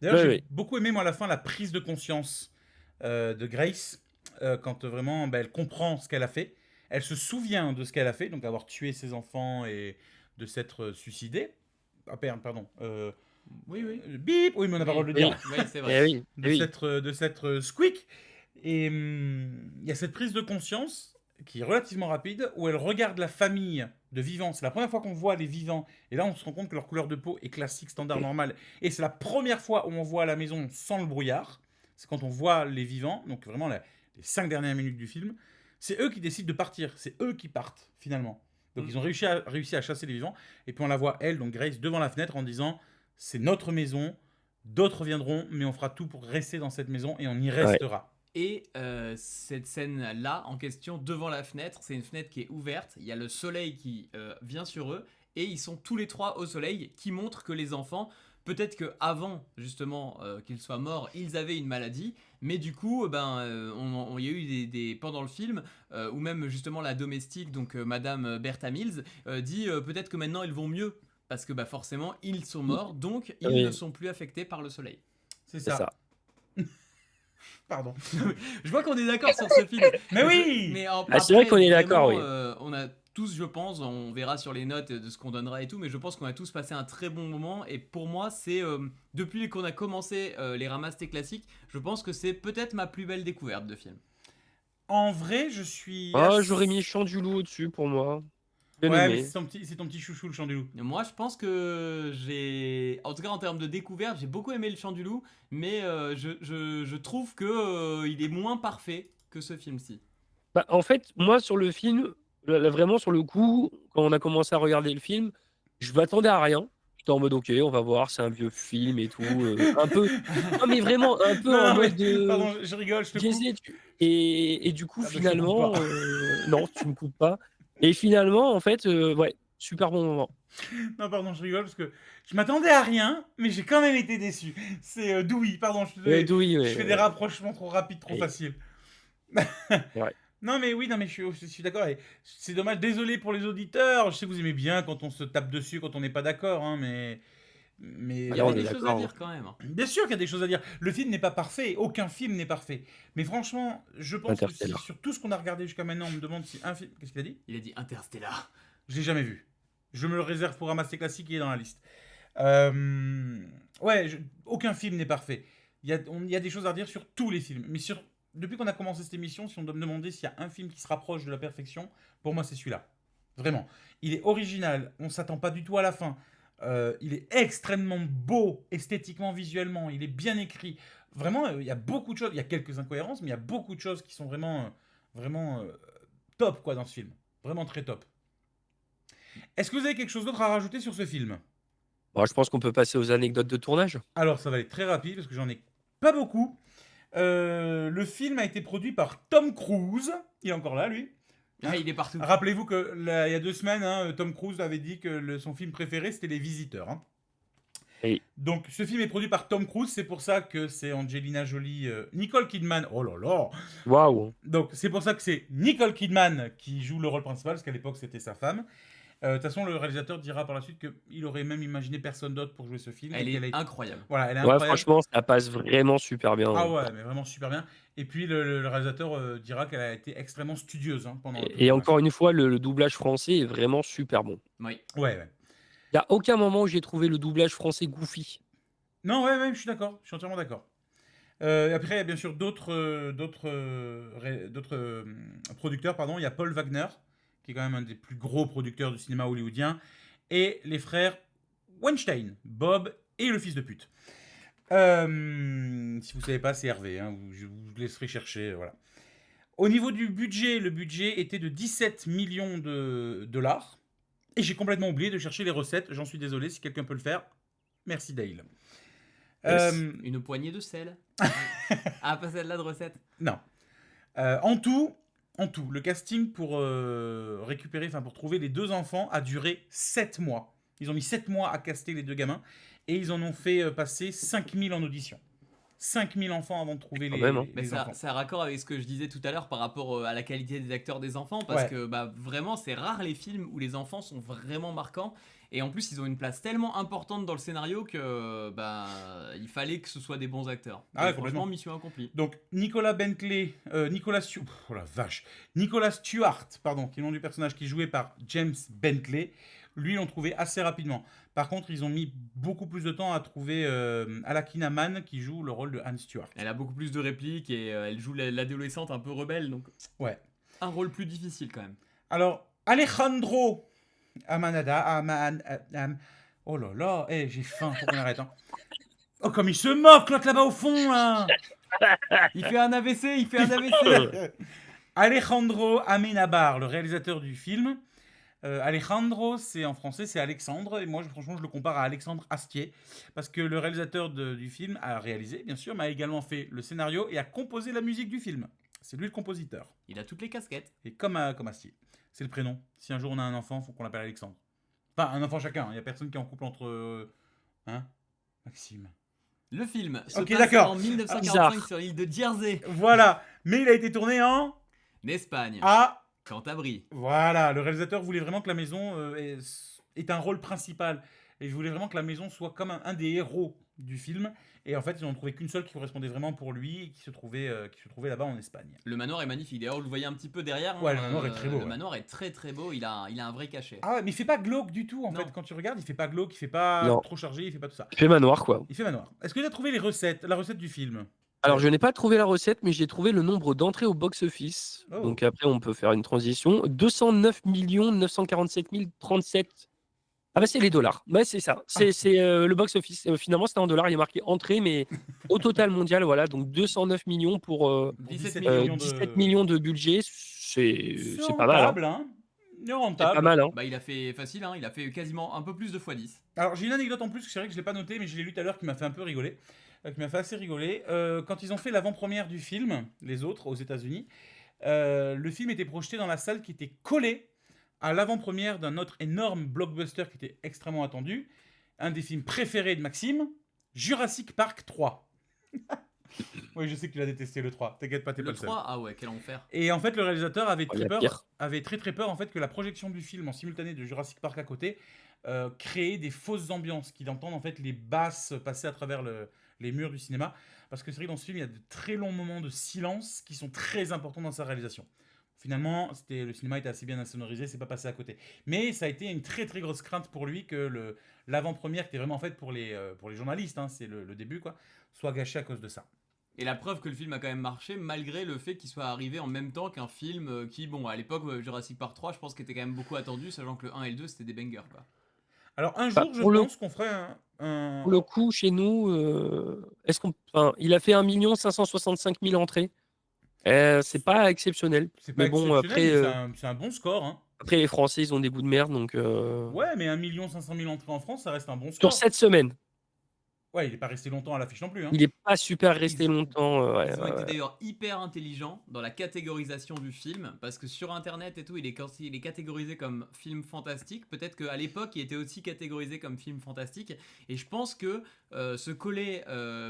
D'ailleurs, Ouais, j'ai ouais. beaucoup aimé, moi, à la fin, la prise de conscience de Grace, quand vraiment elle comprend ce qu'elle a fait. Elle se souvient de ce qu'elle a fait, donc avoir tué ses enfants et de s'être suicidée. Ah, pardon. Oui. Bip! Oui, mais on n'a pas le droit de le dire. Oui, c'est vrai. Oui, oui. De s'être squeak. Et il y a cette prise de conscience qui est relativement rapide, où elle regarde la famille de vivants. C'est la première fois qu'on voit les vivants. Et là, on se rend compte que leur couleur de peau est classique, standard, normal. Et c'est la première fois où on voit la maison sans le brouillard. C'est quand on voit les vivants, donc vraiment les 5 dernières minutes du film. C'est eux qui décident de partir. C'est eux qui partent, finalement. Donc ils ont réussi à chasser les vivants. Et puis on la voit, elle, donc Grace, devant la fenêtre en disant « C'est notre maison, d'autres viendront, mais on fera tout pour rester dans cette maison et on y restera. » Et cette scène-là, en question, devant la fenêtre, c'est une fenêtre qui est ouverte, il y a le soleil qui vient sur eux, et ils sont tous les trois au soleil, qui montre que les enfants, peut-être qu'avant, justement, qu'ils soient morts, ils avaient une maladie, mais du coup, il y a eu pendant le film, où même justement la domestique, donc Madame Bertha Mills, dit peut-être que maintenant ils vont mieux, parce que forcément, ils sont morts, donc ils ne sont plus affectés par le soleil. C'est C'est ça. ça. Pardon. Je vois qu'on est d'accord sur ce film. Mais oui. Mais c'est vrai qu'on est d'accord, oui. On a tous, je pense, on verra sur les notes de ce qu'on donnera et tout, mais je pense qu'on a tous passé un très bon moment. Et pour moi, c'est depuis qu'on a commencé les Ramastés classiques, je pense que c'est peut-être ma plus belle découverte de film. En vrai, je suis. J'aurais mis Chant du Loup au-dessus pour moi. Bien Ouais, aimé. mais c'est ton petit chouchou, le Chant du Loup. Moi, je pense que en tout cas en termes de découverte, j'ai beaucoup aimé le Chant du Loup, mais je trouve que il est moins parfait que ce film-ci. En fait, moi, sur le film, là, vraiment, sur le coup, quand on a commencé à regarder le film, je m'attendais à rien. J'étais en mode OK, on va voir, c'est un vieux film et tout, un peu non mais vraiment un peu en Non, mais mode, pardon, je rigole, je te coupe. Jay-Z, et du coup Ah bah, je te coupe pas. finalement, non, tu me coupes pas et finalement en fait, ouais, super bon moment. Non, pardon, je rigole parce que je m'attendais à rien, mais j'ai quand même été déçu. C'est Dewey, pardon, je suis Ouais, désolé. Dewey, Je ouais, fais des rapprochements trop rapides, trop et faciles. ouais. Non, mais oui, non, mais je suis d'accord. Et c'est dommage, désolé pour les auditeurs. Je sais que vous aimez bien quand on se tape dessus, quand on n'est pas d'accord, hein, mais Il y Là, on avait est des choses à d'accord. dire quand même. bien sûr qu'il y a des choses à dire. Le film n'est pas parfait, aucun film n'est parfait. Mais franchement, je pense que si Interstellar. sur tout ce qu'on a regardé jusqu'à maintenant, on me demande si un film. Qu'est-ce qu'il a dit? Il a dit Interstellar. Je l'ai jamais vu. Je me le réserve pour un master classique qui est dans la liste. Ouais, aucun film n'est parfait. Il y a des choses à dire sur tous les films. Mais depuis qu'on a commencé cette émission, si on doit me demander s'il y a un film qui se rapproche de la perfection, pour moi c'est celui-là. Vraiment. Il est original, on s'attend pas du tout à la fin. Il est extrêmement beau, esthétiquement, visuellement. Il est bien écrit. Vraiment, il y a beaucoup de choses. Il y a quelques incohérences, mais il y a beaucoup de choses qui sont vraiment top quoi, dans ce film. Vraiment très top. Est-ce que vous avez quelque chose d'autre à rajouter sur ce film? Bon, je pense qu'on peut passer aux anecdotes de tournage. Alors, ça va aller très rapide parce que j'en ai pas beaucoup. Le film a été produit par Tom Cruise. Il est encore là, lui. Ah, il est partout. Rappelez-vous que il y a 2 semaines, hein, Tom Cruise avait dit que son film préféré, c'était Les Visiteurs. Hein. Et Donc, ce film est produit par Tom Cruise. C'est pour ça que c'est Angelina Jolie, Nicole Kidman. Oh là là. waouh! Donc, c'est pour ça que c'est Nicole Kidman qui joue le rôle principal, parce qu'à l'époque, c'était sa femme. De toute façon, le réalisateur dira par la suite qu'il aurait même imaginé personne d'autre pour jouer ce film. Elle et qu'elle est a- incroyable. Voilà, elle est Ouais, incroyable. franchement, ça passe vraiment super bien. Ah ouais, mais vraiment super bien. Et puis le réalisateur dira qu'elle a été extrêmement studieuse hein, pendant le Et tournage. encore une fois, le doublage français est vraiment super bon. Oui. Ouais. Il y a aucun moment où j'ai trouvé le doublage français goofy. Non, ouais, je suis d'accord. Je suis entièrement d'accord. Après, il y a bien sûr d'autres producteurs. Pardon. Il y a Paul Wagner, qui est quand même un des plus gros producteurs du cinéma hollywoodien, et les frères Weinstein, Bob et le fils de pute. Si vous savez pas, c'est Hervé. Hein, je vous laisserai chercher. Voilà. Au niveau du budget, le budget était de 17 millions de dollars. Et j'ai complètement oublié de chercher les recettes. J'en suis désolé. Si quelqu'un peut le faire, merci Dale. Yes. Une poignée de sel. Ah, pas celle-là de recette. Non. En tout, le casting pour pour trouver les 2 enfants a duré 7 mois. Ils ont mis 7 mois à caster les 2 gamins et ils en ont fait passer 5000 en audition. 5000 enfants avant de trouver Quand les, même, hein. Mais les enfants. ça a raccord avec ce que je disais tout à l'heure par rapport à la qualité des acteurs des enfants, parce Ouais. que bah, vraiment, c'est rare les films où les enfants sont vraiment marquants. Et en plus, ils ont une place tellement importante dans le scénario que bah, il fallait que ce soit des bons acteurs. Ah ouais, Et complètement. franchement, mission accomplie. Donc Nicolas Stewart, pardon, qui est le nom du personnage qui est joué par James Bentley, lui ils l'ont trouvé assez rapidement. Par contre, ils ont mis beaucoup plus de temps à trouver Alakina Mann qui joue le rôle de Anne Stewart. Elle a beaucoup plus de répliques et elle joue l'adolescente un peu rebelle, donc Ouais. un rôle plus difficile quand même. Alors, Alejandro oh là là, j'ai faim, faut qu'on arrête. Hein. Oh, comme il se moque, l'autre là-bas au fond, là. Il fait un AVC. Alejandro Amenabar, le réalisateur du film. Alejandro, en français, c'est Alexandre. Et moi, franchement, je le compare à Alexandre Astier. Parce que le réalisateur du film a réalisé, bien sûr, mais a également fait le scénario et a composé la musique du film. C'est lui le compositeur. Il a toutes les casquettes. Et comme Astier. C'est le prénom. Si un jour on a un enfant, il faut qu'on l'appelle Alexandre. Enfin, un enfant chacun. Il n'y a personne qui est en couple entre... Hein, Maxime. Le film se Ok, passe d'accord. en 1945 Bizarre. sur l'île de Jersey, Voilà. Mais il a été tourné en... Espagne, À... Cantabrie. Voilà. Le réalisateur voulait vraiment que la maison ait un rôle principal. Et je voulais vraiment que la maison soit comme un des héros du film. Et en fait, ils n'en ont trouvé qu'une seule qui correspondait vraiment pour lui et qui se trouvait là-bas en Espagne. Le manoir est magnifique. D'ailleurs, vous le voyez un petit peu derrière. Ouais, le manoir est très beau, Le ouais. manoir est très très beau. Il a un vrai cachet. Ah ouais, mais il fait pas glauque du tout en Non. fait. Quand tu regardes, il fait pas glauque, il fait pas Non. trop chargé, il fait pas tout ça. Il fait manoir, quoi. Il fait manoir. Est-ce que tu as trouvé la recette du film? Alors, je n'ai pas trouvé la recette, mais j'ai trouvé le nombre d'entrées au box-office. Oh. Donc après, on peut faire une transition. 209 947 037. Ah bah c'est les dollars. Ouais, c'est ça. C'est le box-office. Finalement, c'était en dollars. Il y a marqué entrée, mais au total mondial, voilà. Donc 209 millions pour 17 millions 17 millions de budget. C'est pas mal. Hein. rentable, hein. Il est C'est rentable. pas mal, hein. Bah, il a fait facile, hein, il a fait quasiment un peu plus de x10. Alors, j'ai une anecdote en plus, que c'est vrai que je l'ai pas noté, mais je l'ai lu tout à l'heure, qui m'a fait un peu rigoler. Qui m'a fait assez rigoler. Quand ils ont fait l'avant-première du film, les autres, aux États-Unis, le film était projeté dans la salle qui était collée à l'avant-première d'un autre énorme blockbuster qui était extrêmement attendu. Un des films préférés de Maxime, Jurassic Park 3. Oui, je sais que tu l'as détesté le 3. T'inquiète pas, t'es pas Le le seul. 3, ah ouais, quel enfer. Et en fait, le réalisateur avait Oh, il y très a peur, pire. avait très peur en fait que la projection du film en simultané de Jurassic Park à côté créait des fausses ambiances, qu'il entende en fait les basses passer à travers les murs du cinéma. Parce que c'est vrai que dans ce film, il y a de très longs moments de silence qui sont très importants dans sa réalisation. Finalement, le cinéma était assez bien insonorisé, c'est pas passé à côté. Mais ça a été une très très grosse crainte pour lui que l'avant-première, qui était vraiment faite pour les journalistes, hein, c'est le début, quoi, soit gâchée à cause de ça. Et la preuve que le film a quand même marché, malgré le fait qu'il soit arrivé en même temps qu'un film qui, bon, à l'époque, Jurassic Park 3, je pense qu'il était quand même beaucoup attendu, sachant que le 1 et le 2, c'était des bangers, quoi. Alors un Bah, jour, je pour le- pense qu'on ferait un... Pour le coup, chez nous, il a fait 1 565 000 entrées. C'est pas exceptionnel. C'est pas Mais bon, exceptionnel, après, mais c'est un bon score. Hein. après, les Français, ils ont des goûts de merde. Donc, Ouais, mais 1 500 000 entrées en France, ça reste un bon sur score. 7 semaines, Ouais, il est pas resté longtemps à l'affiche non plus. Hein. il est pas super resté Ils- longtemps. Ouais, Ils ont été ouais. d'ailleurs hyper intelligents dans la catégorisation du film, parce que sur internet et tout, il est catégorisé comme film fantastique. Peut-être qu'à l'époque, il était aussi catégorisé comme film fantastique. Et je pense que se coller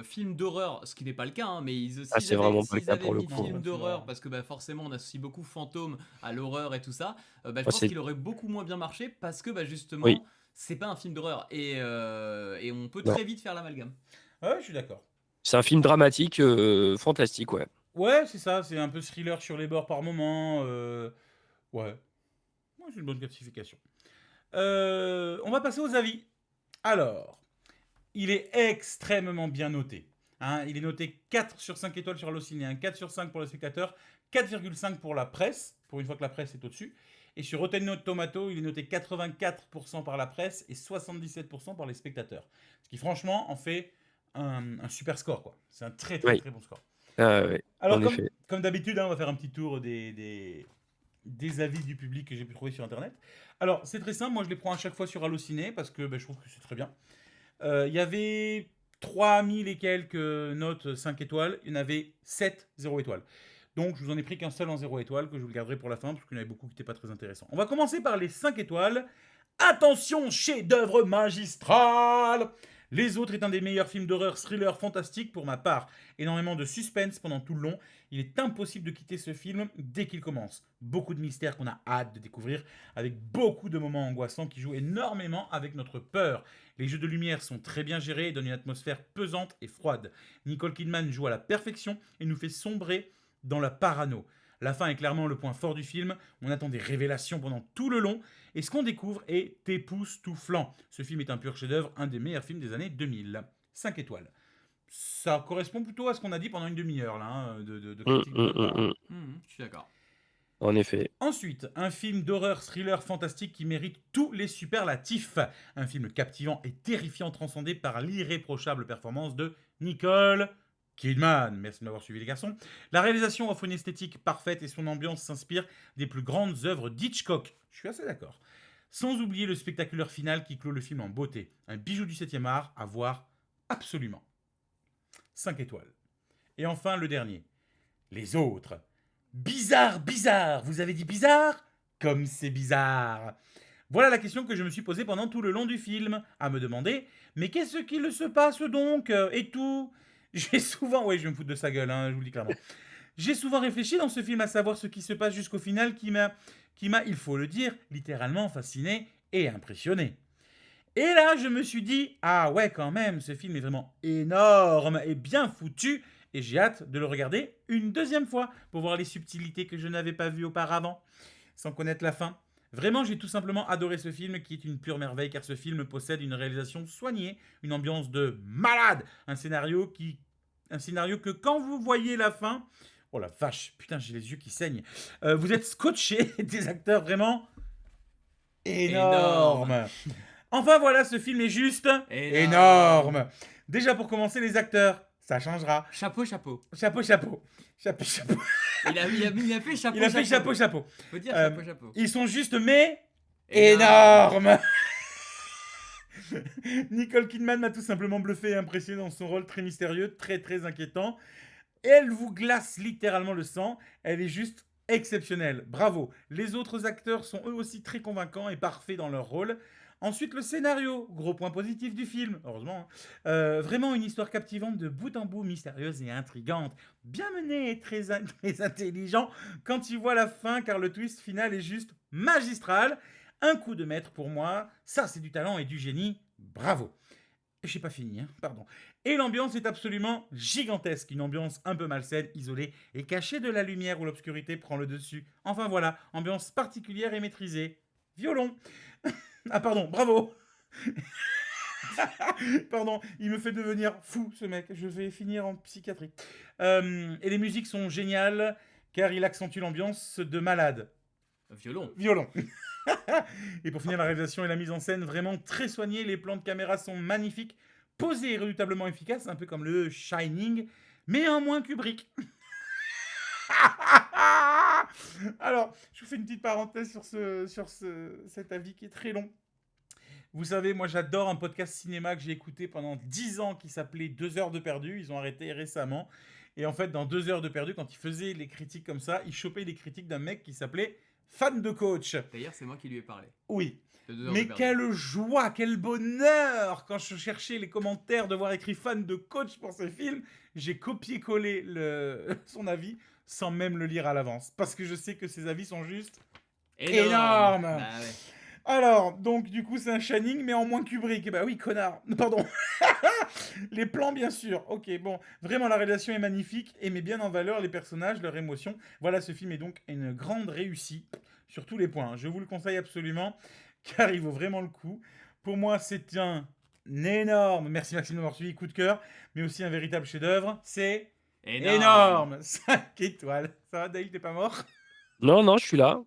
film d'horreur, ce qui n'est pas le cas, hein, mais Ah, c'est vraiment pas le s'ils cas avaient pour le mis coup. film Ouais, d'horreur, c'est parce que bah, forcément on associe beaucoup fantôme à l'horreur et tout ça, je Ouais, pense c'est- qu'il aurait beaucoup moins bien marché, parce que bah, justement, Oui. c'est pas un film d'horreur. Et on peut Non. très vite faire l'amalgame. Ouais, je suis d'accord. C'est un film dramatique, fantastique, ouais. Ouais, c'est ça, c'est un peu thriller sur les bords par moment. Ouais, c'est une bonne classification. On va passer aux avis. Alors, il est extrêmement bien noté. Hein, il est noté 4 sur 5 étoiles sur Allociné, hein, 4 sur 5 pour les spectateurs, 4,5 pour la presse, pour une fois que la presse est au-dessus. Et sur Rotten Tomato, il est noté 84% par la presse et 77% par les spectateurs. Ce qui, franchement, en fait un super score, quoi. C'est un très très Oui. très bon score. Ouais, Alors, en comme, effet. comme d'habitude, hein, on va faire un petit tour des avis du public que j'ai pu trouver sur Internet. Alors, c'est très simple, moi je les prends à chaque fois sur Allociné parce que je trouve que c'est très bien. Il y avait 3000 et quelques notes 5 étoiles, il y en avait 7 0 étoiles. Donc, je vous en ai pris qu'un seul en 0 étoiles, que je vous le garderai pour la fin, parce qu'il y en avait beaucoup qui n'étaient pas très intéressants. On va commencer par les 5 étoiles. Attention, chef-d'œuvre magistral! Les autres est un des meilleurs films d'horreur thriller fantastique pour ma part. Énormément de suspense pendant tout le long. Il est impossible de quitter ce film dès qu'il commence. Beaucoup de mystères qu'on a hâte de découvrir, avec beaucoup de moments angoissants qui jouent énormément avec notre peur. Les jeux de lumière sont très bien gérés et donnent une atmosphère pesante et froide. Nicole Kidman joue à la perfection et nous fait sombrer dans la parano. La fin est clairement le point fort du film. On attend des révélations pendant tout le long. Et ce qu'on découvre est époustouflant. Ce film est un pur chef-d'œuvre, un des meilleurs films des années 2000. 5 étoiles. Ça correspond plutôt à ce qu'on a dit pendant une demi-heure là, hein, de critique de notre part. Je suis d'accord. En effet. Ensuite, un film d'horreur thriller fantastique qui mérite tous les superlatifs. Un film captivant et terrifiant transcendé par l'irréprochable performance de Nicole Kidman. Merci de m'avoir suivi les garçons. La réalisation offre une esthétique parfaite et son ambiance s'inspire des plus grandes œuvres d'Hitchcock. Je suis assez d'accord. Sans oublier le spectaculaire final qui clôt le film en beauté. Un bijou du 7e art à voir absolument. 5 étoiles. Et enfin, le dernier. Les autres. Bizarre, bizarre. Vous avez dit bizarre? Comme c'est bizarre. Voilà la question que je me suis posée pendant tout le long du film, à me demander, mais qu'est-ce qu'il se passe donc et tout? J'ai souvent... Ouais, je vais me foutre de sa gueule, hein, je vous le dis clairement. J'ai souvent réfléchi dans ce film à savoir ce qui se passe jusqu'au final qui m'a, il faut le dire, littéralement fasciné et impressionné. Et là, je me suis dit, ah ouais, quand même, ce film est vraiment énorme et bien foutu, et j'ai hâte de le regarder une deuxième fois pour voir les subtilités que je n'avais pas vues auparavant, sans connaître la fin. Vraiment, j'ai tout simplement adoré ce film qui est une pure merveille car ce film possède une réalisation soignée, une ambiance de malade, un scénario que quand vous voyez la fin, oh la vache, putain, j'ai les yeux qui saignent, vous êtes scotché, des acteurs vraiment énormes. Enfin voilà, ce film est juste énorme. Déjà pour commencer, les acteurs, ça changera. Chapeau. Chapeau. Il a fait chapeau. Il a fait chapeau. Faut dire chapeau. Ils sont juste mais énormes. Nicole Kidman m'a tout simplement bluffé et impressionné dans son rôle très mystérieux, très très inquiétant. Et elle vous glace littéralement le sang. Elle est juste exceptionnelle. Bravo. Les autres acteurs sont eux aussi très convaincants et parfaits dans leur rôle. Ensuite, le scénario, gros point positif du film, heureusement. Vraiment une histoire captivante de bout en bout, mystérieuse et intrigante. Bien menée et très intelligent quand tu vois la fin, car le twist final est juste magistral. Un coup de maître pour moi, ça c'est du talent et du génie, bravo. J'ai pas fini, hein, pardon. Et l'ambiance est absolument gigantesque, une ambiance un peu malsaine, isolée et cachée de la lumière où l'obscurité prend le dessus. Enfin voilà, ambiance particulière et maîtrisée. Violon. Ah pardon, bravo. Pardon, il me fait devenir fou ce mec, je vais finir en psychiatrie. Et les musiques sont géniales, car il accentue l'ambiance de malade. Violon. Et pour finir, la réalisation et la mise en scène vraiment très soignées. Les plans de caméra sont magnifiques, posés et redoutablement efficaces, un peu comme le Shining, mais en moins Kubrick. Alors, je vous fais une petite parenthèse sur cet avis qui est très long. Vous savez, moi j'adore un podcast cinéma que j'ai écouté pendant 10 ans qui s'appelait 2 heures de perdu. Ils ont arrêté récemment. Et en fait, dans 2 heures de perdu, quand ils faisaient les critiques comme ça, ils chopaient les critiques d'un mec qui s'appelait Fan de Coach. D'ailleurs, c'est moi qui lui ai parlé. Oui. Mais quelle joie, quel bonheur. Quand je cherchais les commentaires de voir écrit Fan de Coach pour ce film, j'ai copié-collé son avis sans même le lire à l'avance. Parce que je sais que ses avis sont juste énormes. Bah ouais. Alors, donc du coup c'est un Shining mais en moins Kubrick. Bah oui, connard. Pardon. Les plans bien sûr. Ok, bon. Vraiment la réalisation est magnifique et met bien en valeur les personnages, leurs émotions. Voilà, ce film est donc une grande réussite sur tous les points. Je vous le conseille absolument car il vaut vraiment le coup. Pour moi c'est un énorme, merci Maxime d'avoir suivi, coup de cœur, mais aussi un véritable chef-d'œuvre. C'est énorme. 5 étoiles. Ça va Dave, t'es pas mort? Non, je suis là.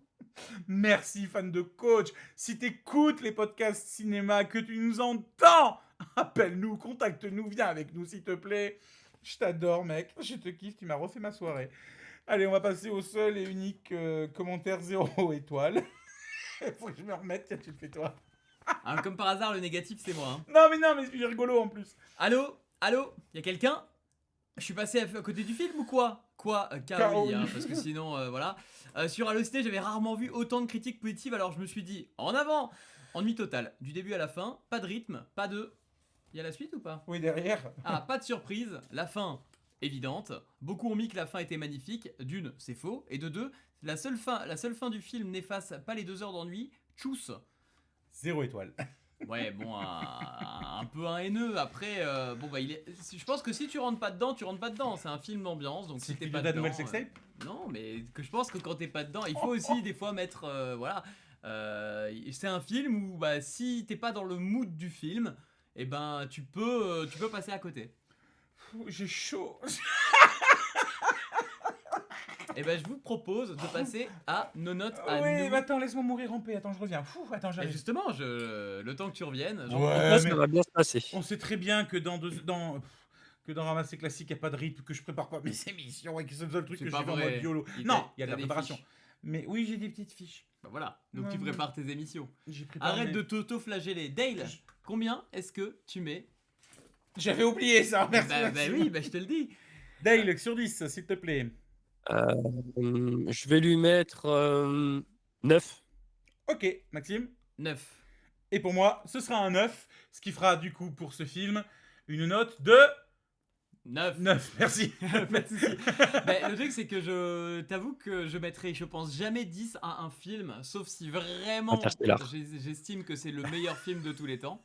Merci, fan de Coach. Si t'écoutes les podcasts cinéma, que tu nous entends, appelle-nous, contacte-nous, viens avec nous, s'il te plaît. Je t'adore, mec. Je te kiffe, tu m'as refait ma soirée. Allez, on va passer au seul et unique commentaire 0 étoile. Faut que je me remette, tiens, tu le fais toi. Ah, comme par hasard, le négatif, c'est moi. Hein. Non, mais il est rigolo en plus. Allô, y a quelqu'un? Je suis passé à côté du film ou quoi? Car oui, hein, parce que sinon, voilà. Sur Allociné, j'avais rarement vu autant de critiques positives, alors je me suis dit, en avant! Ennui total, du début à la fin, pas de rythme, pas de... Il y a la suite ou pas? Oui, derrière. Ah, pas de surprise, la fin, évidente. Beaucoup ont mis que la fin était magnifique. D'une, c'est faux. Et de deux, la seule fin du film n'efface pas les 2 heures d'ennui. Tchuss! 0 étoile. Ouais, bon, un peu un haineux. Après, bon, bah, je pense que si tu rentres pas dedans, tu rentres pas dedans. C'est un film d'ambiance, donc si t'es pas dedans... nouvelle sextape non, mais que je pense que quand t'es pas dedans, il faut aussi des fois mettre... voilà. C'est un film où, bah, si t'es pas dans le mood du film, eh ben, tu peux passer à côté. J'ai chaud. Et ben je vous propose de passer à nos notes à oui, nous. mais attends, laisse-moi mourir en paix. Attends, je reviens. Attends, Et j'arrive. justement, le temps que tu reviennes, Ouais, Ça va bien se passer. on sait très bien que dans Ramasser Classique, il n'y a pas de rythme, que je prépare pas mes émissions et que c'est le seul truc C'est que je pas fais en vrai. mode YOLO. Il Non, t'a- il y a de t'as la des préparation. fiches. Mais oui, j'ai des petites fiches. Bah voilà, donc Ouais, tu mais- prépares tes émissions. J'ai préparé. Arrête de t'auto-flageller. Dale, combien est-ce que tu mets? J'avais oublié ça, merci. Bah Maxime. oui, bah je te le dis. Dale, sur 10, s'il te plaît. Je vais lui mettre 9. Ok, Maxime. 9. Et pour moi, ce sera un 9, ce qui fera du coup pour ce film une note de 9. 9. Merci. Pas de souci. Bah, le truc, c'est que je t'avoue que je mettrai, je pense, jamais 10 à un film, sauf si vraiment Interstellar. j'estime que c'est le meilleur film de tous les temps.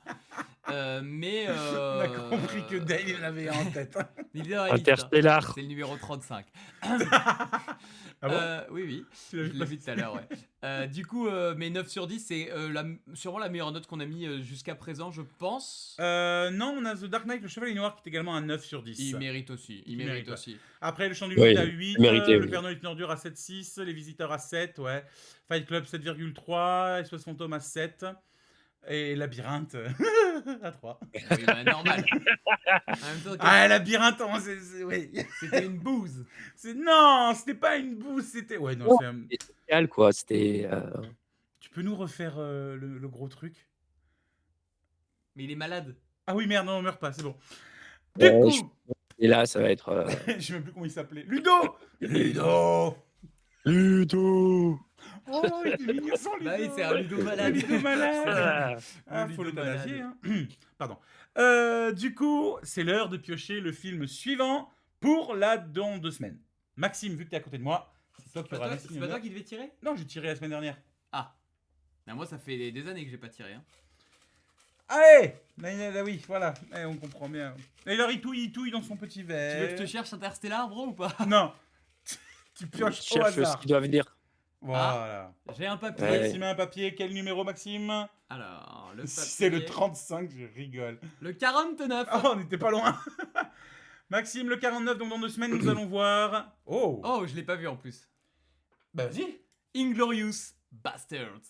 Mais. On a compris que Dale il l'avait en tête. Il est dans la liste, hein. Interstellar. C'est le numéro 35. Ah bon Oui. Tu l'as Je vu l'ai vu tout à l'heure, ouais. Du coup, mes 9 sur 10, c'est sûrement la meilleure note qu'on a mis jusqu'à présent, je pense. Non, on a The Dark Knight, le Chevalier Noir, qui est également un 9 sur 10. Il mérite aussi. Il mérite aussi. Après, le Chant du Oui, Loup à 8, mérité, le oui. Père Noël est une ordure à 7,6, Les Visiteurs à 7, ouais. Fight Club 7,3, SOS Fantôme à 7. Et Labyrinthe à 3. Oui, bah, normal. En même temps, Ah, Labyrinthe, oui. c'était une bouse. Non, c'était pas une bouse, c'était... Ouais, non, Oh, c'est... C'était spécial, quoi. C'était. Tu peux nous refaire le gros truc? Mais il est malade. Ah oui, merde, non, on meurt pas, c'est bon. Du Ouais, coup, Et là, ça va être. je sais même plus comment il s'appelait. Ludo. Ludo. Ludo. Oh, il était mignon sans Ludo. Bah oui, c'est un Ludo malade. Ludo malade. Ah. Ah, Le faut Ludo l'euthanasier, malade. hein. Pardon. Du coup, c'est l'heure de piocher le film suivant pour dans 2 semaines. Maxime, vu que t'es à côté de moi, c'est toi qui C'est auras pas, les toi, signes c'est pas toi d'honneur. qui devais tirer? Non, j'ai tiré la semaine dernière. Ah. Bah, moi, ça fait des années que j'ai pas tiré. Hein. Allez là, oui, voilà. On comprend bien. Et alors, il touille dans son petit Tu veux que verre. je te cherche Interstellar, bro, ou pas? Non. Tu Je pioches au cherche ce hasard. qu'ils doivent dire. Voilà. J'ai un papier. Ouais. Maxime a un papier. Quel numéro, Maxime? Alors, le papier. C'est le 35, je rigole. Le 49. Oh, on n'était pas loin. Maxime, le 49, donc dans 2 semaines, nous allons voir... Oh, Oh, je l'ai pas vu en plus. Bah vas-y. Inglorious Bastards.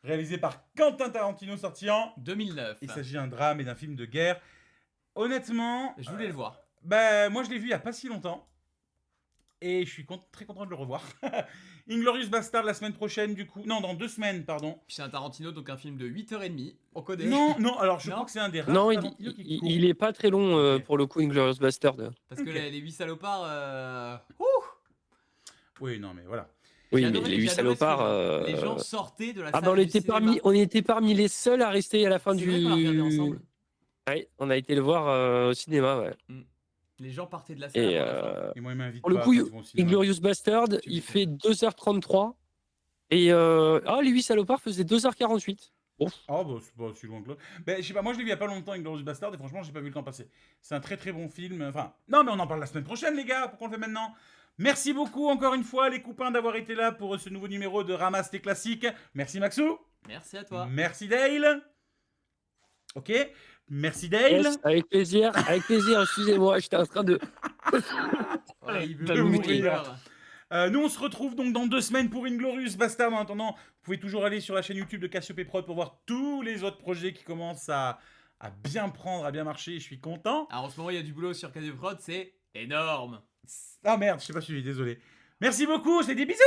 Réalisé par Quentin Tarantino, sorti en... 2009. Il s'agit d'un drame et d'un film de guerre. Honnêtement... Je voulais le voir. Bah, moi, je l'ai vu il y a pas si longtemps. Et je suis très content de le revoir. Inglorious Bastard la semaine prochaine, du coup... Non, dans 2 semaines, pardon. Puis c'est un Tarantino, donc un film de 8h30. On connaît. Non, alors je Non. crois que c'est un des rares Non, Tarantino qui est court. il est pas très long Ok. pour le coup, Inglourious Bastard. Parce que Ok. les 8 salopards. Oui, non, mais voilà. Oui, J'ai mais adoré- les 8 j'ai adoré ce salopards. film. Les gens sortaient de la Ah salle. bah du on était parmi les seuls à rester à la fin C'est du. vrai qu'on l'a regardé ensemble. Ouais, on a été le voir au cinéma, ouais. Les gens partaient de la salle. Et avant la fin. Et moi, il m'invite pour le pas coup, quand ils vont au cinéma. Inglorious Bastard, Tu il me fait 2h33. Et les 8 salopards faisaient 2h48. Oh, bah, c'est pas si loin que l'autre. Ben, je sais pas, moi je l'ai vu il y a pas longtemps, Inglourious Bastard, et franchement, j'ai pas vu le temps passer. C'est un très très bon film. Enfin, non, mais on en parle la semaine prochaine, les gars. Pourquoi on le fait maintenant? Merci beaucoup encore une fois, les copains, d'avoir été là pour ce nouveau numéro de Ramasse tes classiques. Merci Maxou. Merci à toi. Merci Dale. Ok. Merci Dale. Yes, avec plaisir, excusez-moi, j'étais en train de. Horrible. de mourir. Nous, on se retrouve donc dans 2 semaines pour Inglorious Bastard. En attendant, vous pouvez toujours aller sur la chaîne YouTube de Cassiope Prod pour voir tous les autres projets qui commencent à bien prendre, à bien marcher. Je suis content. Alors en ce moment, il y a du boulot sur Casio Prod, c'est énorme. Ah merde, je sais pas suivi, désolé. Merci beaucoup, c'est des bisous.